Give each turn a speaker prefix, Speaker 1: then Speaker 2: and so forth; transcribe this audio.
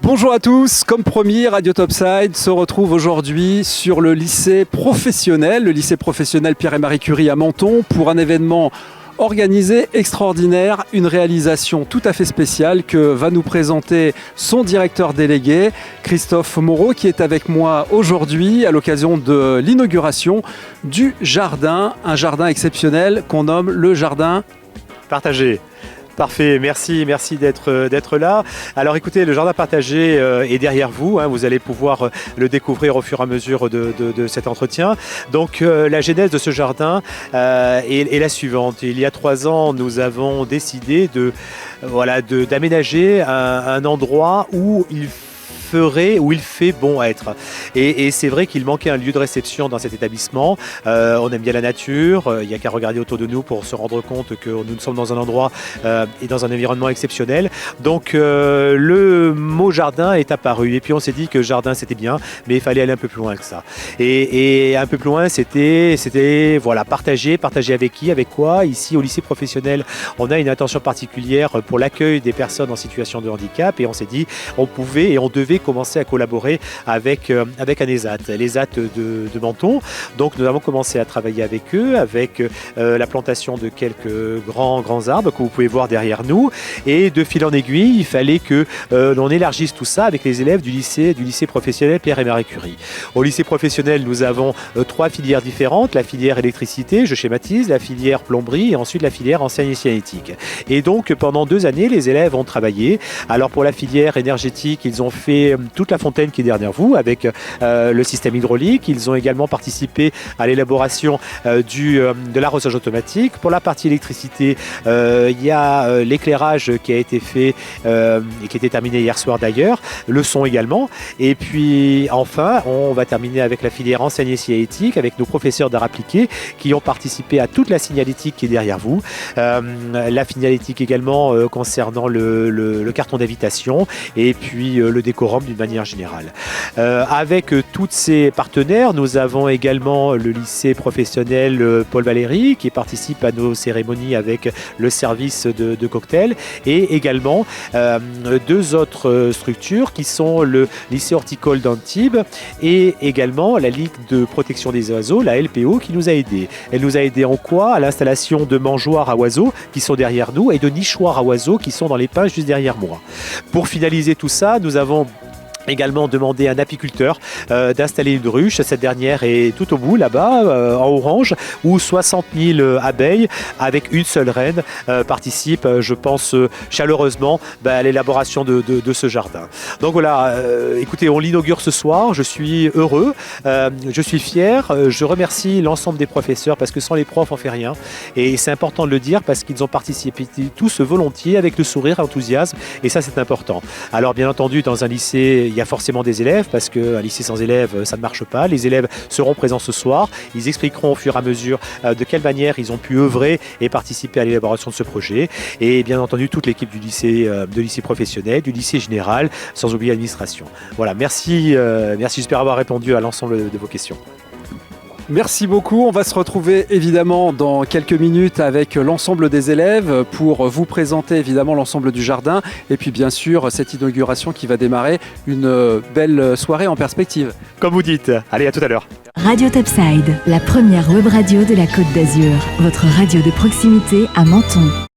Speaker 1: Bonjour à tous, comme promis, Radio Topside se retrouve aujourd'hui sur le lycée professionnel Pierre et Marie Curie à Menton pour un événement organisé extraordinaire, une réalisation tout à fait spéciale que va nous présenter son directeur délégué, Christophe Moreau, qui est avec moi aujourd'hui à l'occasion de l'inauguration du jardin, un jardin exceptionnel qu'on nomme le jardin
Speaker 2: partagé. Parfait, merci d'être là. Alors écoutez, le jardin partagé est derrière vous, vous allez pouvoir le découvrir au fur et à mesure de cet entretien. Donc la genèse de ce jardin est la suivante. Il y a 3 ans, nous avons décidé d'aménager un endroit où il fait bon être. Et c'est vrai qu'il manquait un lieu de réception dans cet établissement. On aime bien la nature, il n'y a qu'à regarder autour de nous pour se rendre compte que nous sommes dans un endroit et dans un environnement exceptionnel. Donc le mot jardin est apparu et puis on s'est dit que jardin c'était bien, mais il fallait aller un peu plus loin que ça. Et un peu plus loin c'était partager avec qui, avec quoi. Ici au lycée professionnel, on a une attention particulière pour l'accueil des personnes en situation de handicap et on s'est dit on pouvait et on devait commencer à collaborer avec ANESAT, l'ESAT de Menton. Donc nous avons commencé à travailler avec eux, avec la plantation de quelques grands arbres que vous pouvez voir derrière nous. Et de fil en aiguille, il fallait que l'on élargisse tout ça avec les élèves du lycée professionnel Pierre et Marie Curie. Au lycée professionnel, nous avons 3 filières différentes, la filière électricité, je schématise, la filière plomberie et ensuite la filière enseigne cinétique. Et donc pendant 2 années, les élèves ont travaillé. Alors pour la filière énergétique, ils ont fait toute la fontaine qui est derrière vous avec le système hydraulique. Ils ont également participé à l'élaboration de l'arrosage automatique. Pour la partie électricité, il y a l'éclairage qui a été fait et qui était terminé hier soir d'ailleurs, le son également. Et puis enfin, on va terminer avec la filière enseigne cinétique avec nos professeurs d'art appliqué qui ont participé à toute la signalétique qui est derrière vous. La signalétique également concernant le carton d'invitation et puis le décorum d'une manière générale. Avec tous ces partenaires, nous avons également le lycée professionnel Paul Valéry qui participe à nos cérémonies avec le service de cocktail et également 2 autres structures qui sont le lycée horticole d'Antibes et également la Ligue de protection des oiseaux, la LPO, qui nous a aidés. Elle nous a aidés en quoi? À l'installation de mangeoires à oiseaux qui sont derrière nous et de nichoirs à oiseaux qui sont dans les pins juste derrière moi. Pour finaliser tout ça, nous avons également demandé à un apiculteur d'installer une ruche. Cette dernière est tout au bout là-bas en orange où 60 000 abeilles avec une seule reine participent, je pense chaleureusement à l'élaboration de ce jardin. Donc voilà, écoutez, on l'inaugure ce soir, je suis heureux, je suis fier, je remercie l'ensemble des professeurs parce que sans les profs on fait rien et c'est important de le dire parce qu'ils ont participé tous volontiers avec le sourire, l'enthousiasme et ça c'est important. Alors bien entendu dans un lycée il y a forcément des élèves parce qu'un lycée sans élèves, ça ne marche pas. Les élèves seront présents ce soir. Ils expliqueront au fur et à mesure de quelle manière ils ont pu œuvrer et participer à l'élaboration de ce projet. Et bien entendu, toute l'équipe du lycée professionnel, du lycée général, sans oublier l'administration. Voilà, merci, j'espère avoir répondu à l'ensemble de vos questions.
Speaker 1: Merci beaucoup. On va se retrouver évidemment dans quelques minutes avec l'ensemble des élèves pour vous présenter évidemment l'ensemble du jardin et puis bien sûr cette inauguration qui va démarrer, une belle soirée en perspective.
Speaker 2: Comme vous dites, allez à tout à l'heure.
Speaker 3: Radio Topside, la première web radio de la Côte d'Azur, votre radio de proximité à Menton.